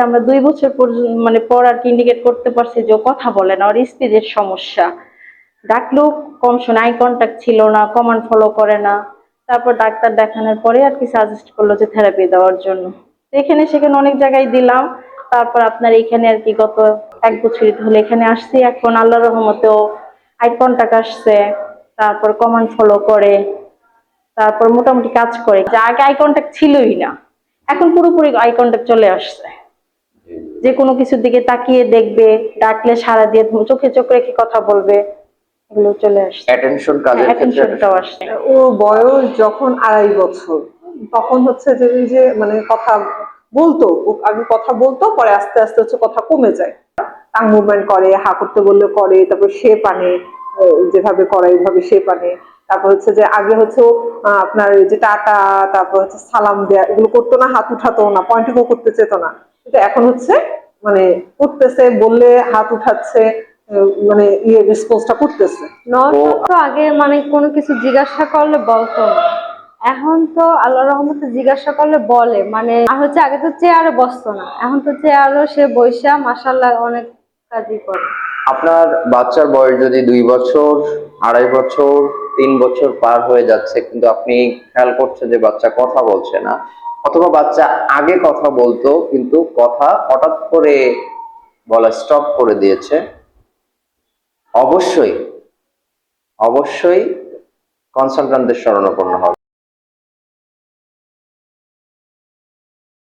আমরা 2 বছর পর্যন্ত পর আর কি ইন্ডিকেট করতে পারছি যে ও কথা বলে না, ওর স্পিচের সমস্যা। ডাকলেও কম শোনে, আই কন্টাক্ট ছিল না, কমান্ড ফলো করে না। তারপর ডাক্তার দেখানোর পরে আর কি সাজেস্ট করলো যে থেরাপি দেওয়ার জন্য। এখানে সেখানে অনেক জায়গায় দিলাম। তারপর আপনার এখানে আর কি গত 1 বছর হলো এখানে আসছি। এখন আল্লাহর রহমতেও আই কন্টাক্ট আসছে, তারপর কমান্ড ফলো করে, তারপর মোটামুটি কাজ করে। যা আগে আই কন্টাক্ট ছিলই না, এখন পুরোপুরি আই কন্টাক্ট চলে আসছে। যে কোনো কিছুর দিকে তাকিয়ে দেখবে, ডাকলে সাড়া দিয়ে চোখে চোখ রেখে কথা বলবে, এগুলো চলে আসছে। অ্যাটেনশন, কাজের ক্ষেত্রে অ্যাটেনশনটাও আসছে। ওর বয়স যখন 2.5 বছর, তখন হচ্ছে যে এই যে কথা বলতো, ও আগে কথা বলতো, পরে আস্তে আস্তে হচ্ছে কথা কমে যায়। টাং মুভমেন্ট করে, হা করতে বললে করে, তারপর শেপ আনে, যেভাবে করে এইভাবে শেপ আনে। তারপর হচ্ছে যে আগে হচ্ছে আপনার এই যে টাটা, তারপর হচ্ছে সালাম দেয়া, এগুলো করতো না, হাত উঠাতো না, পয়েন্টও করতে চেত না। কিন্তু এখন হচ্ছে করতেছে, বললে হাত উঠাচ্ছে, রেসপন্সটা করতেছে। তো আগে কোনো কিছু জিজ্ঞাসা করলে বলতো না, এখন তো আল্লাহ রহমতে জিজ্ঞাসা করলে বলে। আর হচ্ছে আগে তো চেয়ারে বসতো না, এখন তো চেয়ারও সে বইসা মাশাআল্লাহ অনেক কাজই করে। আপনার বাচ্চার বয়স যদি 2 বছর, 2.5 বছর, 3 বছর পার হয়ে যাচ্ছে, কিন্তু আপনি খেয়াল করছেন যে বাচ্চা কথা বলছে না, অথবা বাচ্চা আগে কথা বলতো কিন্তু কথা হঠাৎ করে বলা স্টপ করে দিয়েছে, অবশ্যই অবশ্যই কনসালটেন্টদের শরণাপন্ন হবে।